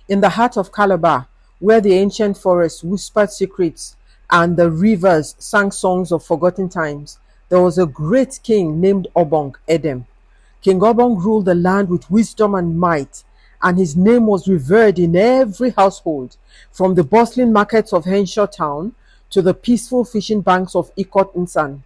In the heart of Calabar, where the ancient forests whispered secrets and the rivers sang songs of forgotten times, there was a great king named Obong Edem. King Obong ruled the land with wisdom and might, and his name was revered in every household, from the bustling markets of Henshaw Town to the peaceful fishing banks of Ikot Nsan.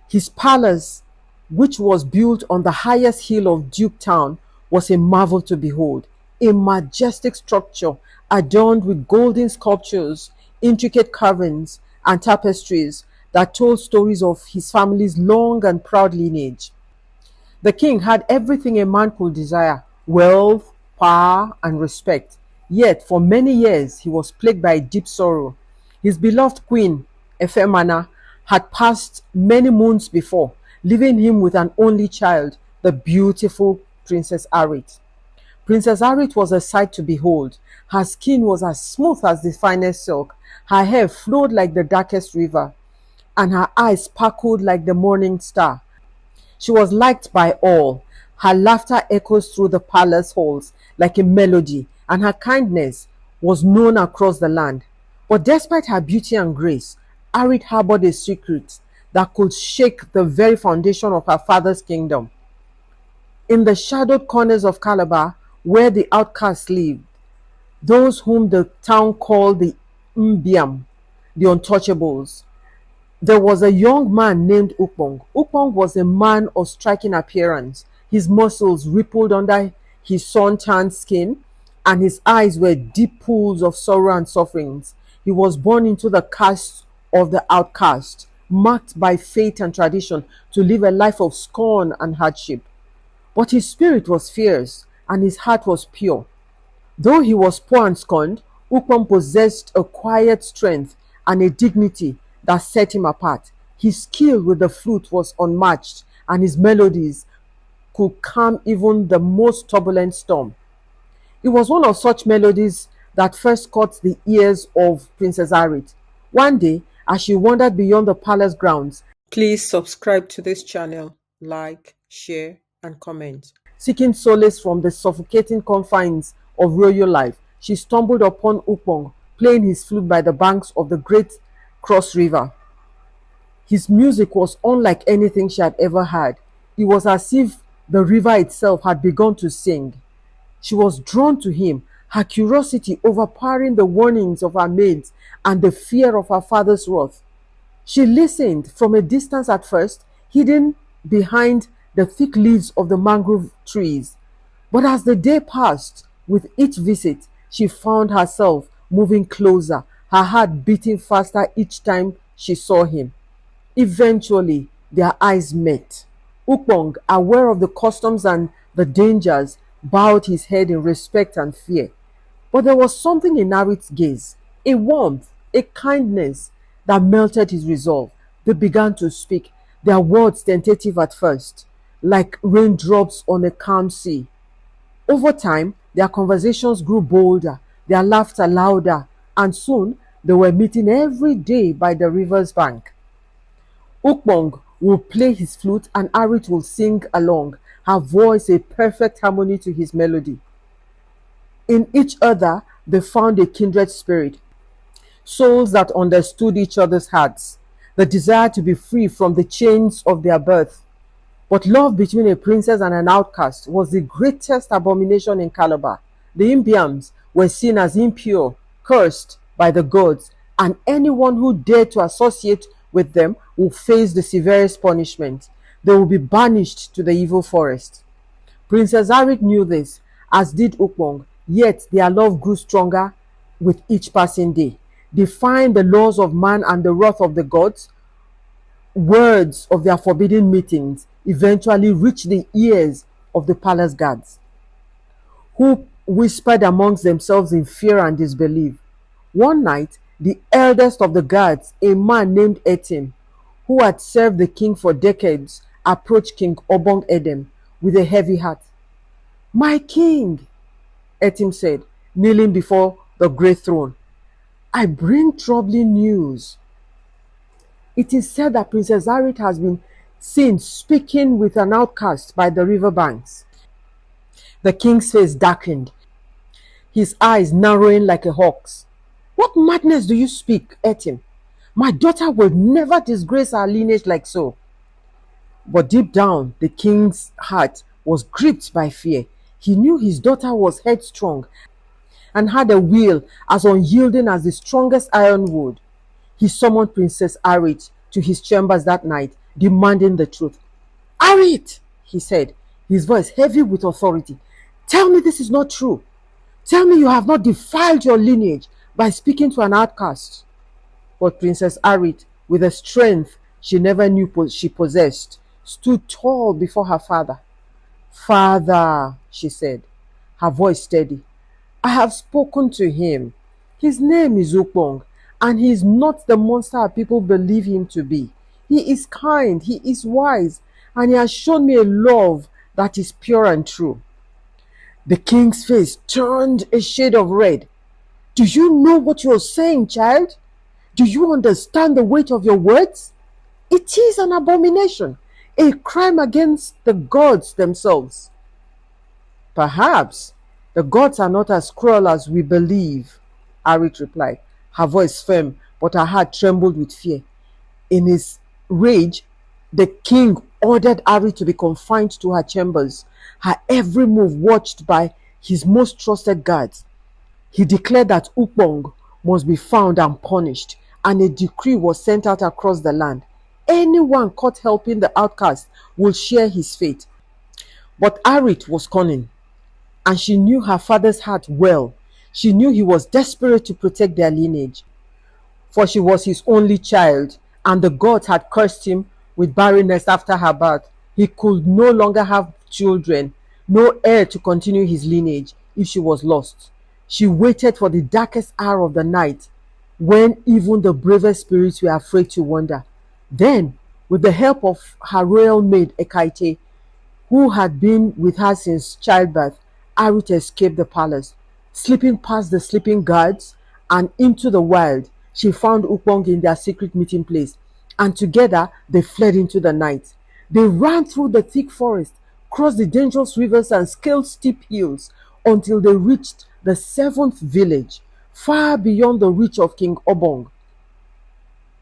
His palace, which was built on the highest hill of Duke Town, was a marvel to behold, a majestic structure adorned with golden sculptures, intricate carvings, and tapestries that told stories of his family's long and proud lineage. The king had everything a man could desire: wealth, power, and respect. Yet, for many years, he was plagued by deep sorrow. His beloved queen, Efemana, had passed many moons before, leaving him with an only child, the beautiful Princess Arit. Princess Arit was a sight to behold. Her skin was as smooth as the finest silk, her hair flowed like the darkest river, and her eyes sparkled like the morning star. She was liked by all. Her laughter echoes through the palace halls like a melody, and her kindness was known across the land. But despite her beauty and grace, Arit harbored a secret that could shake the very foundation of her father's kingdom. In the shadowed corners of Calabar, where the outcasts lived, those whom the town called the Mbiam, the untouchables, there was a young man named Ukpong. Ukpong was a man of striking appearance. His muscles rippled under his sun-tanned skin, and his eyes were deep pools of sorrow and sufferings. He was born into the caste of the outcast, marked by fate and tradition to live a life of scorn and hardship. But his spirit was fierce, and his heart was pure. Though he was poor and scorned, Ukpong possessed a quiet strength and a dignity that set him apart. His skill with the flute was unmatched, and his melodies could calm even the most turbulent storm. It was one of such melodies that first caught the ears of Princess Arit. One day, as she wandered beyond the palace grounds, please subscribe to this channel, like, share, and comment. Seeking solace from the suffocating confines of royal life, she stumbled upon Ukpong playing his flute by the banks of the great Cross River. His music was unlike anything she had ever heard. It was as if the river itself had begun to sing. She was drawn to him, her curiosity overpowering the warnings of her maids and the fear of her father's wrath. She listened from a distance at first, hidden behind the thick leaves of the mangrove trees. But as the day passed, with each visit, she found herself moving closer, her heart beating faster each time she saw him. Eventually, their eyes met. Ukpong, aware of the customs and the dangers, bowed his head in respect and fear. But there was something in Arit's gaze, a warmth, a kindness that melted his resolve. They began to speak, their words tentative at first, like raindrops on a calm sea. Over time, their conversations grew bolder, their laughter louder, and soon they were meeting every day by the river's bank. Ukpong would play his flute and Arit would sing along, her voice a perfect harmony to his melody. In each other, they found a kindred spirit, souls that understood each other's hearts, the desire to be free from the chains of their birth. But love between a princess and an outcast was the greatest abomination in Calabar. The Imbiams were seen as impure, cursed by the gods, and anyone who dared to associate with them would face the severest punishment. They would be banished to the evil forest. Princess Arit knew this, as did Ukpong, yet their love grew stronger with each passing day. Defying the laws of man and the wrath of the gods, words of their forbidden meetings eventually reached the ears of the palace guards, who whispered amongst themselves in fear and disbelief. One night, the eldest of the guards, a man named Etim, who had served the king for decades, approached King Obong Edem with a heavy heart. "My king," Etim said, kneeling before the great throne, "I bring troubling news. It is said that Princess Arit has been seen speaking with an outcast by the river banks." The king's face darkened. his eyes narrowing like a hawk's. "What madness do you speak, Etim? My daughter will never disgrace our lineage like so." But deep down, the king's heart was gripped by fear. He knew his daughter was headstrong and had a will as unyielding as the strongest ironwood. He summoned Princess Arit to his chambers that night, demanding the truth. "Arit," he said, his voice heavy with authority, "tell me this is not true. Tell me you have not defiled your lineage by speaking to an outcast." But Princess Arit, with a strength she never knew she possessed, stood tall before her father. "Father," she said, her voice steady, "I have spoken to him. His name is Ukpong, and he is not the monster people believe him to be. He is kind, he is wise, and he has shown me a love that is pure and true." The king's face turned a shade of red. "Do you know what you are saying, child? Do you understand the weight of your words? It is an abomination, a crime against the gods themselves." "Perhaps the gods are not as cruel as we believe," Arit replied, her voice firm, but her heart trembled with fear. In his rage, the king ordered Arit to be confined to her chambers, her every move watched by his most trusted guards. He declared that Ukpong must be found and punished, and a decree was sent out across the land. Anyone caught helping the outcast will share his fate. But Arit was cunning, and she knew her father's heart well. She knew he was desperate to protect their lineage, for she was his only child, and the gods had cursed him with barrenness after her birth. He could no longer have children, no heir to continue his lineage if she was lost. She waited for the darkest hour of the night, when even the bravest spirits were afraid to wander. Then, with the help of her royal maid Ekaite, who had been with her since childbirth, Arit escaped the palace. Slipping past the sleeping guards and into the wild, she found Ukpong in their secret meeting place, and together they fled into the night. They ran through the thick forest, crossed the dangerous rivers, and scaled steep hills until they reached the seventh village, far beyond the reach of King Obong.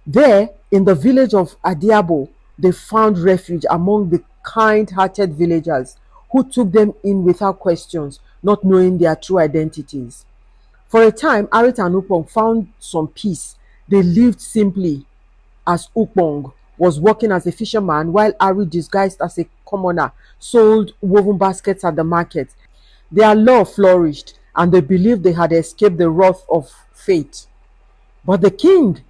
There, in the village of Adiabo, they found refuge among the kind-hearted villagers who took them in without questions, not knowing their true identities. For a time, Arit and Ukpong found some peace. They lived simply, as Ukpong was working as a fisherman while Arit, disguised as a commoner, sold woven baskets at the market. Their love flourished, and they believed they had escaped the wrath of fate. But the king,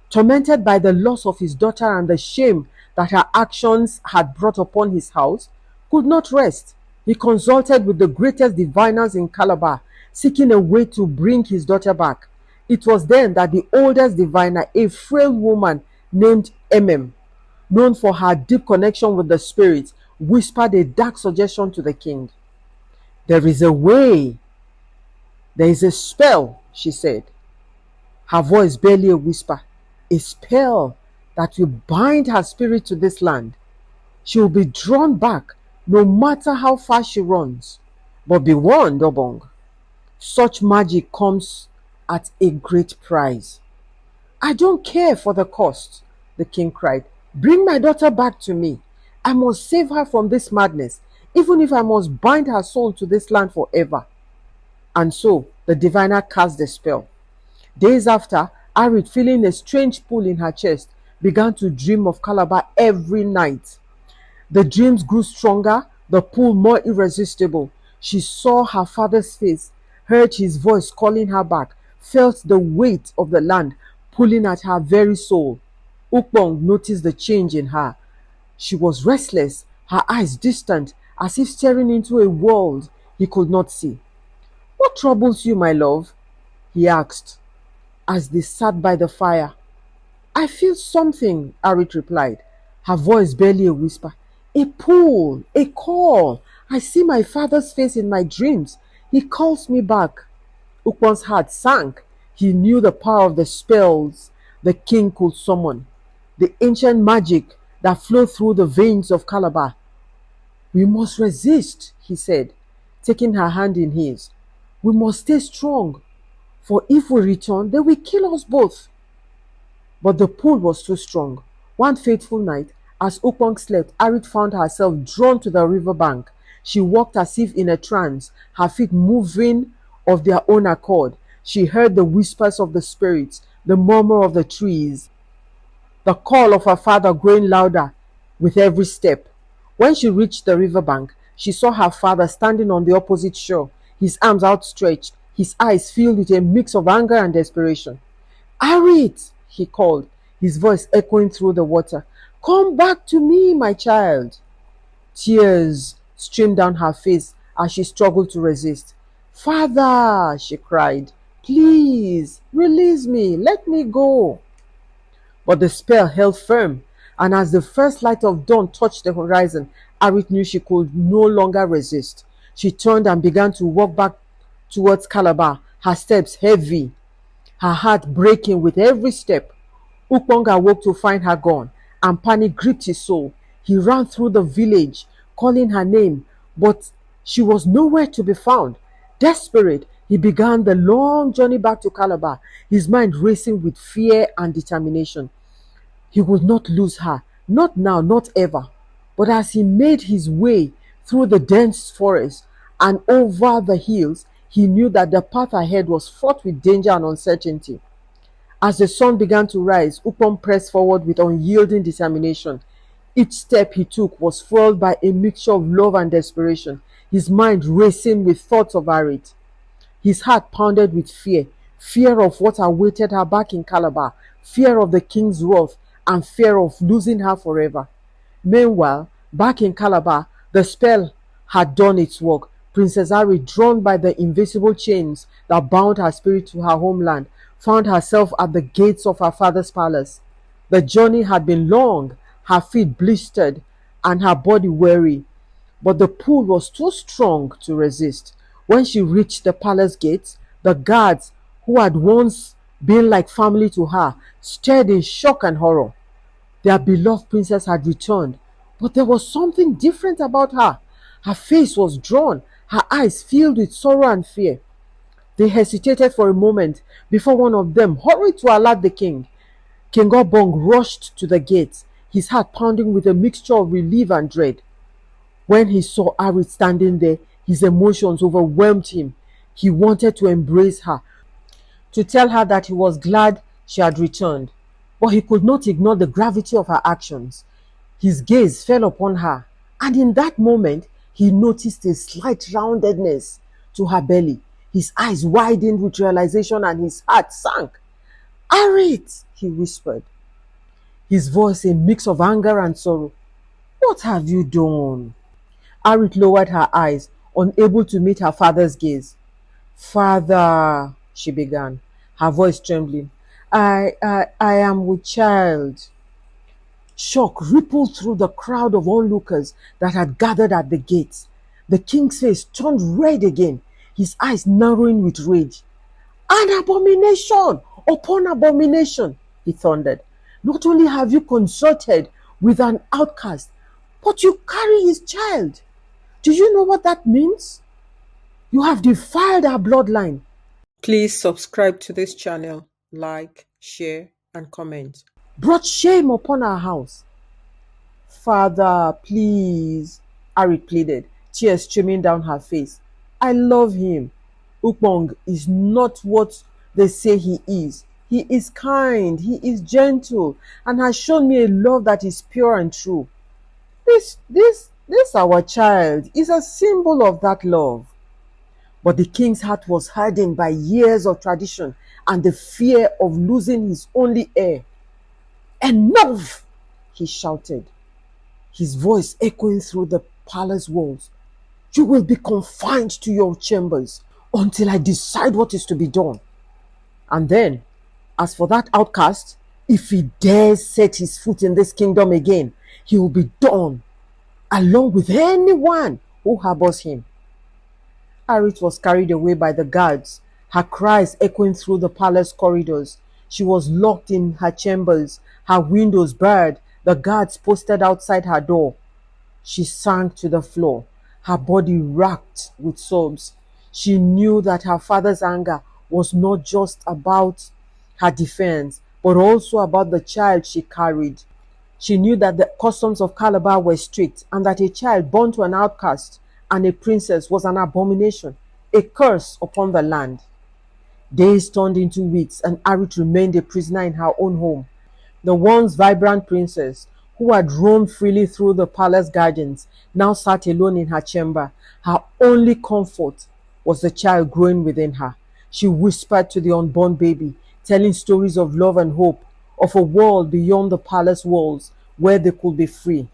tormented by the loss of his daughter and the shame that her actions had brought upon his house, could not rest. He consulted with the greatest diviners in Calabar, seeking a way to bring his daughter back. It was then that the oldest diviner, a frail woman named Emem, known for her deep connection with the spirits, whispered a dark suggestion to the king. "There is a way. There is a spell," she said, her voice barely a whisper. "A spell that will bind her spirit to this land. She will be drawn back no matter how fast she runs. But be warned, Obong, such magic comes at a great price." "I don't care for the cost," the king cried. "Bring my daughter back to me. I must save her from this madness, even if I must bind her soul to this land forever." And so the diviner cast the spell. Days after, Arit, feeling a strange pull in her chest, began to dream of Calabar every night. The dreams grew stronger, the pull more irresistible. She saw her father's face, heard his voice calling her back, felt the weight of the land pulling at her very soul. Ukpong noticed the change in her. She was restless, her eyes distant, as if staring into a world he could not see. "What troubles you, my love?" he asked, as they sat by the fire. "I feel something," Arit replied, her voice barely a whisper. "A pull, a call. I see my father's face in my dreams. He calls me back." Ukpong's heart sank. He knew the power of the spells the king could summon, the ancient magic that flowed through the veins of Calabar. "We must resist," he said, taking her hand in his. We must stay strong, for if we return, they will kill us both. But the pull was too strong. One fateful night, as Ukpong slept, Arit found herself drawn to the river bank. She walked as if in a trance, her feet moving of their own accord. She heard the whispers of the spirits, the murmur of the trees, the call of her father growing louder with every step. When she reached the river bank, she saw her father standing on the opposite shore, his arms outstretched, his eyes filled with a mix of anger and desperation. Arit, he called, his voice echoing through the water. Come back to me, my child. Tears streamed down her face as she struggled to resist. Father, she cried, please release me, let me go. But the spell held firm, and as the first light of dawn touched the horizon, Arit knew she could no longer resist. She turned and began to walk back towards Calabar, her steps heavy, her heart breaking with every step. Ukpong awoke to find her gone, and panic gripped his soul. He ran through the village, calling her name, but she was nowhere to be found. Desperate, he began the long journey back to Calabar, his mind racing with fear and determination. He would not lose her, not now, not ever. But as he made his way through the dense forest and over the hills, he knew that the path ahead was fraught with danger and uncertainty. As the sun began to rise, Ukpong pressed forward with unyielding determination. Each step he took was fueled by a mixture of love and desperation, his mind racing with thoughts of Arit. His heart pounded with fear, fear of what awaited her back in Calabar, fear of the king's wrath, and fear of losing her forever. Meanwhile, back in Calabar, the spell had done its work. Princess Arit, drawn by the invisible chains that bound her spirit to her homeland, found herself at the gates of her father's palace. The journey had been long, her feet blistered, and her body weary, but the pull was too strong to resist. When she reached the palace gates, the guards, who had once been like family to her, stared in shock and horror. Their beloved princess had returned, but there was something different about her. Her face was drawn, her eyes filled with sorrow and fear. They hesitated for a moment before one of them hurried to alert the king. King Ukpong rushed to the gates, his heart pounding with a mixture of relief and dread. When he saw Arit standing there, his emotions overwhelmed him. He wanted to embrace her, to tell her that he was glad she had returned, but he could not ignore the gravity of her actions. His gaze fell upon her, and in that moment, he noticed a slight roundedness to her belly. His eyes widened with realization and his heart sank. Arit, he whispered, his voice a mix of anger and sorrow. What have you done? Arit lowered her eyes, unable to meet her father's gaze. Father, she began, her voice trembling, I am with child. Shock rippled through the crowd of onlookers that had gathered at the gates. The king's face turned red again, his eyes narrowing with rage. An abomination upon abomination, he thundered. Not only have you consorted with an outcast, but you carry his child. Do you know what that means? You have defiled our bloodline. Please subscribe to this channel, like, share, and comment. Brought shame upon our house. Father, please, Arit pleaded, tears streaming down her face. I love him. Ukpong is not what they say he is. He is kind, he is gentle, and has shown me a love that is pure and true. This our child is a symbol of that love. But the king's heart was hardened by years of tradition and the fear of losing his only heir. Enough! He shouted, his voice echoing through the palace walls. You will be confined to your chambers until I decide what is to be done. And then, as for that outcast, if he dares set his foot in this kingdom again, he will be done, along with anyone who harbors him. Arit was carried away by the guards, her cries echoing through the palace corridors. She was locked in her chambers, her windows barred, the guards posted outside her door. She sank to the floor, her body racked with sobs. She knew that her father's anger was not just about her defense, but also about the child she carried. She knew that the customs of Calabar were strict and that a child born to an outcast and a princess was an abomination, a curse upon the land. Days turned into weeks, and Arit remained a prisoner in her own home. The once vibrant princess, who had roamed freely through the palace gardens, now sat alone in her chamber. Her only comfort was the child growing within her. She whispered to the unborn baby, telling stories of love and hope, of a world beyond the palace walls where they could be free.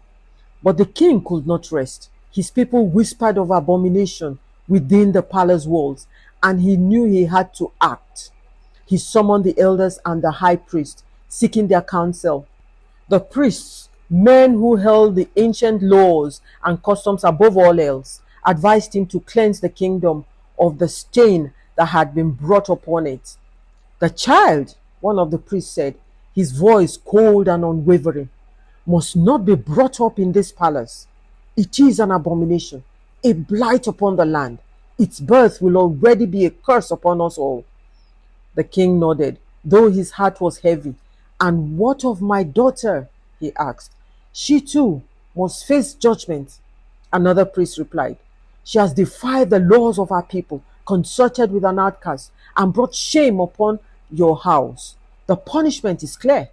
But the king could not rest. His people whispered of abomination within the palace walls, and he knew he had to act. He summoned the elders and the high priest, seeking their counsel. The priests, men who held the ancient laws and customs above all else, advised him to cleanse the kingdom of the stain that had been brought upon it. The child, one of the priests said, his voice cold and unwavering, must not be brought up in this palace. It is an abomination, a blight upon the land. Its birth will already be a curse upon us all. The king nodded, though his heart was heavy. And what of my daughter? He asked. She too must face judgment. Another priest replied, she has defied the laws of our people, consorted with an outcast, and brought shame upon your house. The punishment is clear.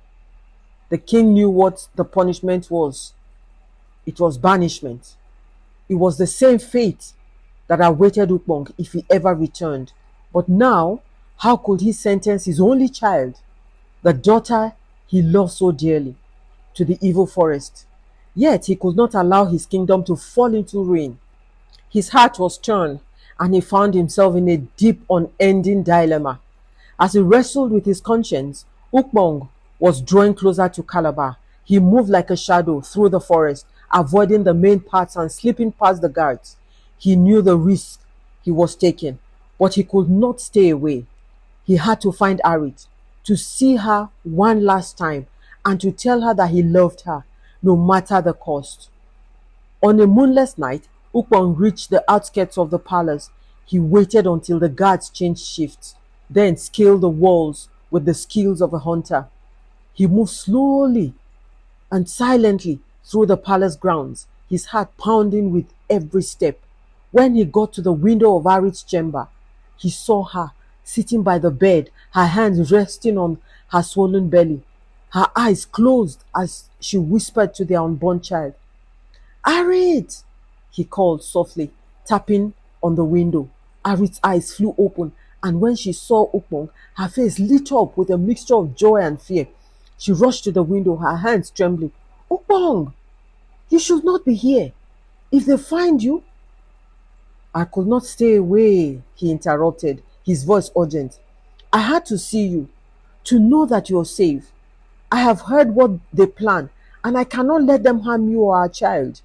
The king knew what the punishment was. It was banishment. It was the same fate that awaited Ukpong if he ever returned. But now, how could he sentence his only child, the daughter he loved so dearly, to the evil forest? Yet he could not allow his kingdom to fall into ruin. His heart was torn, and he found himself in a deep, unending dilemma. As he wrestled with his conscience, Ukpong was drawing closer to Calabar. He moved like a shadow through the forest, avoiding the main paths and slipping past the guards. He knew the risk he was taking, but he could not stay away. He had to find Arit, to see her one last time, and to tell her that he loved her, no matter the cost. On a moonless night, Ukpong reached the outskirts of the palace. He waited until the guards changed shifts, then scaled the walls with the skills of a hunter. He moved slowly and silently through the palace grounds, his heart pounding with every step. When he got to the window of Arit's chamber, he saw her sitting by the bed, her hands resting on her swollen belly, her eyes closed as she whispered to their unborn child. Arit! He called softly, tapping on the window. Arit's eyes flew open, and when she saw Ukpong, her face lit up with a mixture of joy and fear. She rushed to the window, her hands trembling. Ukpong! You should not be here. If they find you... I could not stay away, he interrupted, his voice urgent. I had to see you, to know that you're safe. I have heard what they plan, and I cannot let them harm you or our child.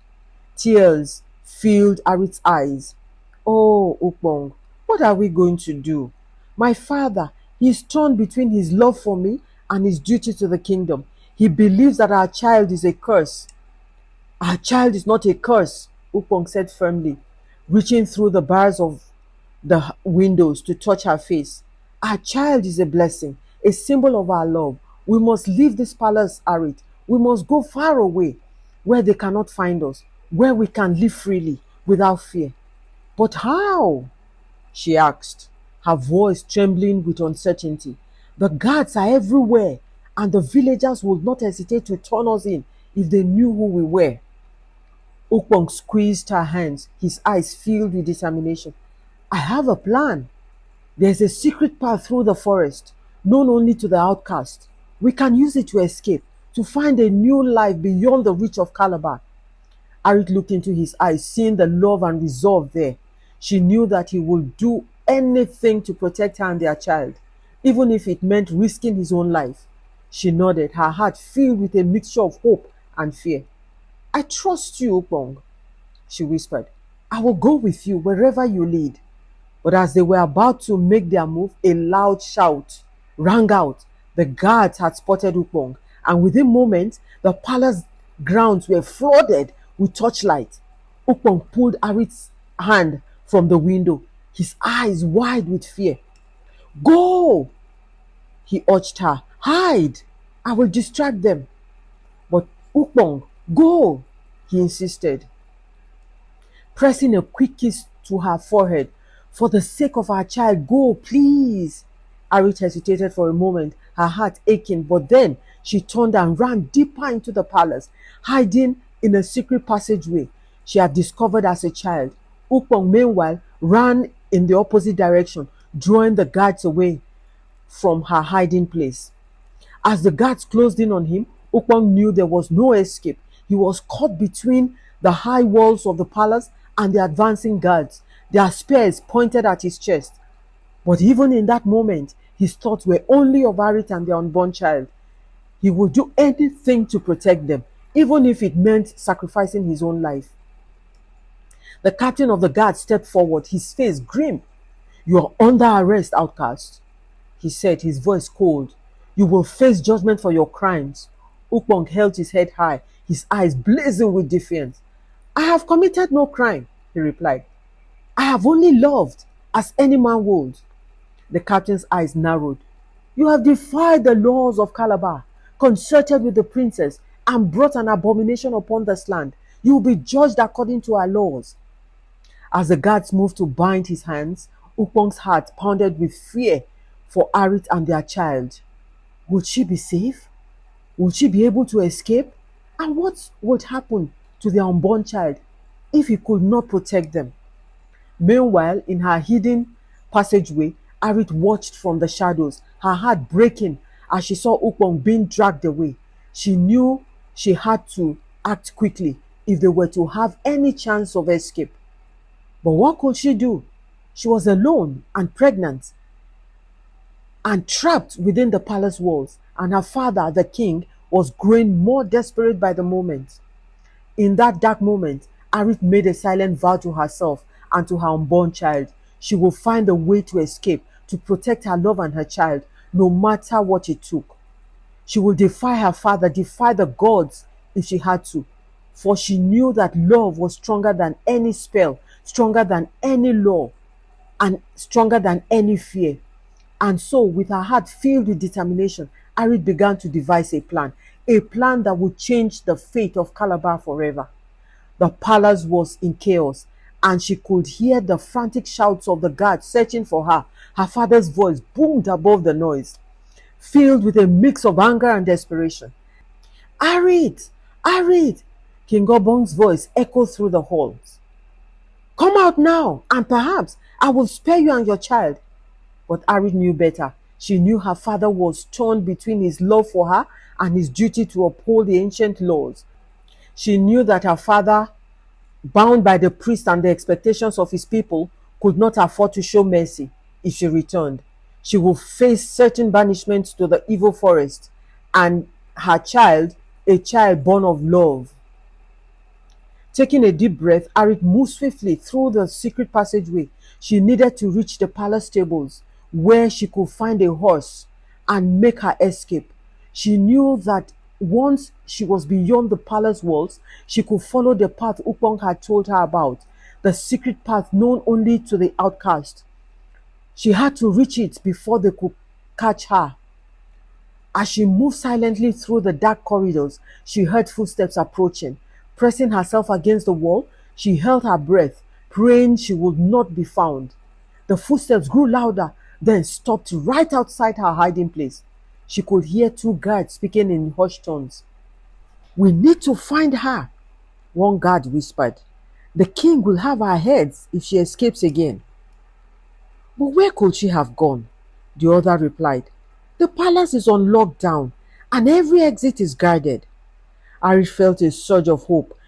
Tears filled Arit's eyes. Oh, Ukpong, what are we going to do? My father, he is torn between his love for me and his duty to the kingdom. He believes that our child is a curse. Our child is not a curse, Ukpong said firmly, reaching through the bars of the windows to touch her face. Our child is a blessing, a symbol of our love. We must leave this palace, Arit. We must go far away, where they cannot find us, where we can live freely, without fear. But how? She asked, her voice trembling with uncertainty. The guards are everywhere, and the villagers would not hesitate to turn us in if they knew who we were. Ukpong squeezed her hands, his eyes filled with determination. I have a plan. There's a secret path through the forest, known only to the outcast. We can use it to escape, to find a new life beyond the reach of Calabar. Arit looked into his eyes, seeing the love and resolve there. She knew that he would do anything to protect her and their child, even if it meant risking his own life. She nodded, her heart filled with a mixture of hope and fear. I trust you, Ukpong, she whispered. I will go with you wherever you lead. But as they were about to make their move, a loud shout rang out. The guards had spotted Ukpong, and within moments, the palace grounds were flooded with torchlight. Ukpong pulled Arit's hand from the window. his eyes wide with fear. Go, he urged her. Hide, I will distract them. But Ukpong, go, he insisted, pressing a quick kiss to her forehead. For the sake of our child, go, please. Arit hesitated for a moment, her heart aching, but then she turned and ran deeper into the palace, hiding in a secret passageway she had discovered as a child. Ukpong, meanwhile, ran in the opposite direction, drawing the guards away from her hiding place. As the guards closed in on him, Ukpong knew there was no escape. He was caught between the high walls of the palace and the advancing guards, their spears pointed at his chest. But even in that moment, his thoughts were only of Arit and their unborn child. He would do anything to protect them, even if it meant sacrificing his own life. The captain of the guard stepped forward, his face grim. You are under arrest, outcast, he said, his voice cold. You will face judgment for your crimes. Ukpong held his head high, his eyes blazing with defiance. I have committed no crime, he replied. I have only loved, as any man would. The captain's eyes narrowed. You have defied the laws of Calabar, concerted with the princess, and brought an abomination upon this land. You will be judged according to our laws. As the guards moved to bind his hands, Ukpong's heart pounded with fear for Arit and their child. Would she be safe? Would she be able to escape? And what would happen to their unborn child if he could not protect them? Meanwhile, in her hidden passageway, Arit watched from the shadows, her heart breaking as she saw Ukpong being dragged away. She knew she had to act quickly if they were to have any chance of escape. But what could she do? She was alone and pregnant and trapped within the palace walls, and her father, the king, was growing more desperate by the moment. In that dark moment, Arit made a silent vow to herself and to her unborn child. She would find a way to escape, to protect her love and her child, no matter what it took. She would defy her father, defy the gods if she had to, for she knew that love was stronger than any spell, stronger than any law, and stronger than any fear. And so, with her heart filled with determination, Arit began to devise a plan that would change the fate of Calabar forever. The palace was in chaos, and she could hear the frantic shouts of the guards searching for her. Her father's voice boomed above the noise, filled with a mix of anger and desperation. Arit! Arit! King Obong's voice echoed through the halls. Come out now, and perhaps I will spare you and your child. But Arit knew better. She knew her father was torn between his love for her and his duty to uphold the ancient laws. She knew that her father, bound by the priest and the expectations of his people, could not afford to show mercy if she returned. She would face certain banishment to the evil forest, and her child, a child born of love. Taking a deep breath, Arit moved swiftly through the secret passageway. She needed to reach the palace stables, where she could find a horse and make her escape. She knew that once she was beyond the palace walls, she could follow the path Ukpong had told her about, the secret path known only to the outcast. She had to reach it before they could catch her. As she moved silently through the dark corridors, she heard footsteps approaching. Pressing herself against the wall, she held her breath, praying she would not be found. The footsteps grew louder, then stopped right outside her hiding place. She could hear two guards speaking in hushed tones. We need to find her, one guard whispered. The king will have our heads if she escapes again. But where could she have gone? The other replied. The palace is on lockdown, and every exit is guarded. Arit felt a surge of hope.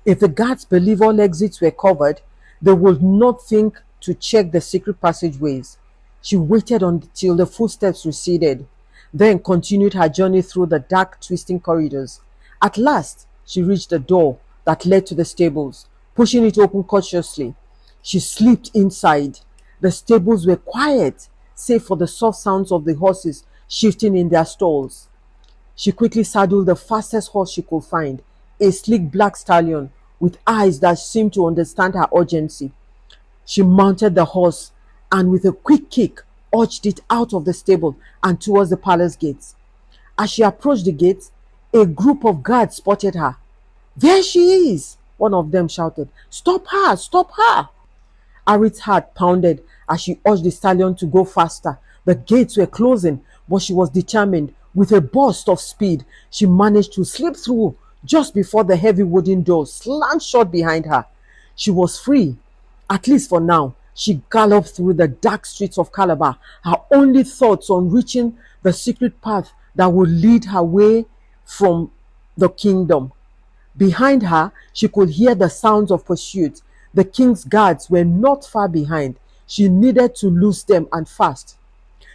If the guards believed all exits were covered, they would not think to check the secret passageways. She waited until the footsteps receded, then continued her journey through the dark, twisting corridors. At last, she reached the door that led to the stables. Pushing it open cautiously, she slipped inside. The stables were quiet, save for the soft sounds of the horses shifting in their stalls. She quickly saddled the fastest horse she could find, a sleek black stallion with eyes that seemed to understand her urgency. She mounted the horse and with a quick kick urged it out of the stable and towards the palace gates. As she approached the gates, a group of guards spotted her. "There she is!" one of them shouted. "Stop her! Stop her!" Arit's heart pounded as she urged the stallion to go faster. The gates were closing, but she was determined. With a burst of speed, she managed to slip through just before the heavy wooden door slammed shut behind her. She was free, at least for now. She galloped through the dark streets of Calabar, her only thoughts on reaching the secret path that would lead her away from the kingdom. Behind her, she could hear the sounds of pursuit. The king's guards were not far behind. She needed to lose them and fast.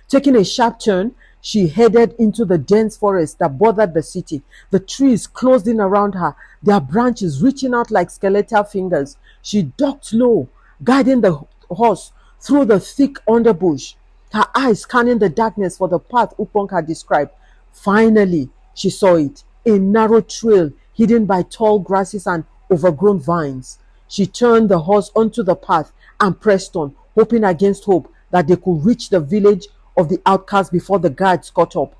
Taking a sharp turn, she headed into the dense forest that bordered the city. The trees closed in around her, their branches reaching out like skeletal fingers. She ducked low, guiding the horse through the thick underbush, her eyes scanning the darkness for the path Ukpong had described. Finally, she saw it, a narrow trail hidden by tall grasses and overgrown vines. She turned the horse onto the path and pressed on, hoping against hope that they could reach the village of the outcasts before the guards caught up.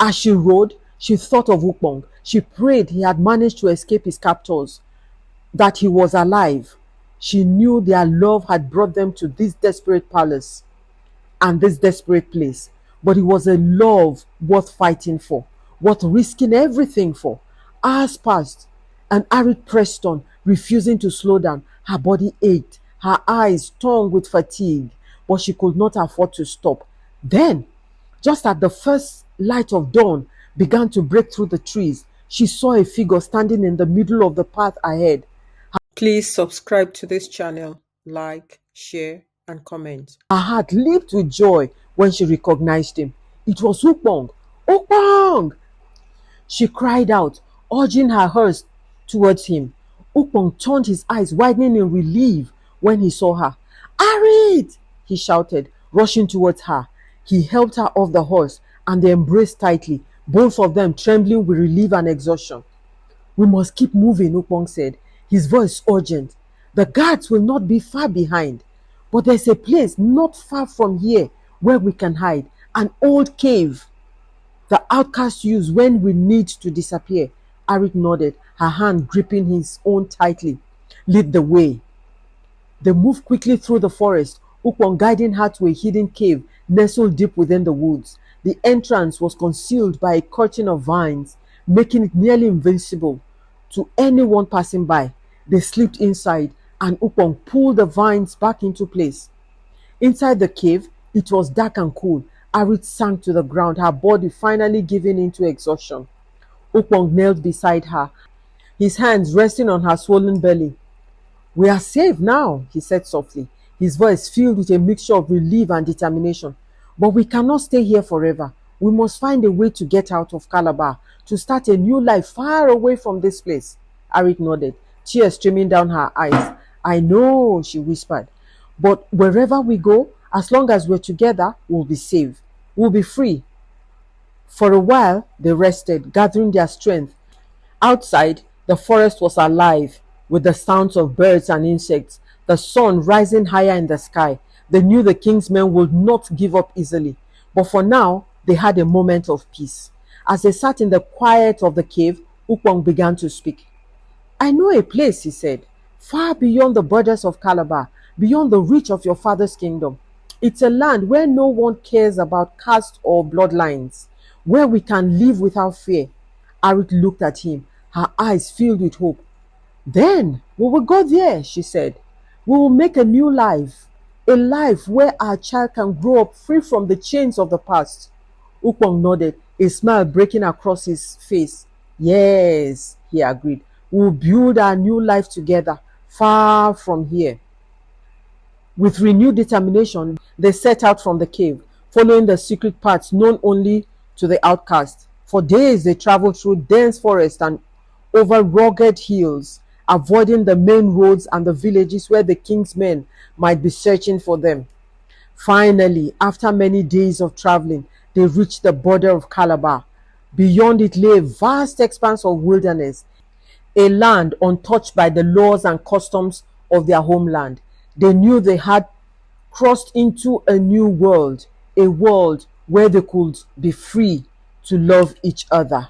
As she rode, she thought of Ukpong. She prayed he had managed to escape his captors, that he was alive. She knew their love had brought them to this desperate palace and this desperate place. But it was a love worth fighting for, worth risking everything for. Hours passed, and Arit pressed on, refusing to slow down. Her body ached, her eyes torn with fatigue, but she could not afford to stop. Then, just as the first light of dawn began to break through the trees, she saw a figure standing in the middle of the path ahead. Please subscribe to this channel, like, share, and comment. Her heart leaped with joy when she recognized him. It was Ukpong. "Ukpong!" She cried out, urging her horse towards him. Ukpong turned his eyes, widening in relief when he saw her. "Arit!" he shouted, rushing towards her. He helped her off the horse and they embraced tightly, both of them trembling with relief and exhaustion. "We must keep moving," Ukpong said, his voice urgent. "The guards will not be far behind. But there's a place not far from here where we can hide, an old cave the outcasts use when we need to disappear." Arit nodded, her hand gripping his own tightly. "Lead the way." They moved quickly through the forest, Ukpong guiding her to a hidden cave nestled deep within the woods. The entrance was concealed by a curtain of vines, making it nearly invisible to anyone passing by. They slipped inside, and Ukpong pulled the vines back into place. Inside the cave, it was dark and cool. Arit sank to the ground, her body finally giving in to exhaustion. Ukpong knelt beside her, his hands resting on her swollen belly. "We are safe now," he said softly, his voice filled with a mixture of relief and determination. "But we cannot stay here forever. We must find a way to get out of Calabar, to start a new life far away from this place." Arit nodded, tears streaming down her eyes. "I know," she whispered, "but wherever we go, as long as we're together, we'll be safe. We'll be free." For a while, they rested, gathering their strength. Outside, the forest was alive with the sounds of birds and insects, the sun rising higher in the sky. They knew the king's men would not give up easily. But for now, they had a moment of peace. As they sat in the quiet of the cave, Ukpong began to speak. "I know a place," he said, "far beyond the borders of Calabar, beyond the reach of your father's kingdom. It's a land where no one cares about caste or bloodlines, where we can live without fear." Arit looked at him, her eyes filled with hope. "Then we will go there," she said. "We will make a new life, a life where our child can grow up free from the chains of the past." Ukpong nodded, a smile breaking across his face. "Yes," he agreed. "We will build our new life together, far from here." With renewed determination, they set out from the cave, following the secret paths known only to the outcast. For days they traveled through dense forests and over rugged hills, avoiding the main roads and the villages where the king's men might be searching for them. Finally, after many days of traveling, they reached the border of Calabar. Beyond it lay a vast expanse of wilderness, a land untouched by the laws and customs of their homeland. They knew they had crossed into a new world, a world where they could be free to love each other.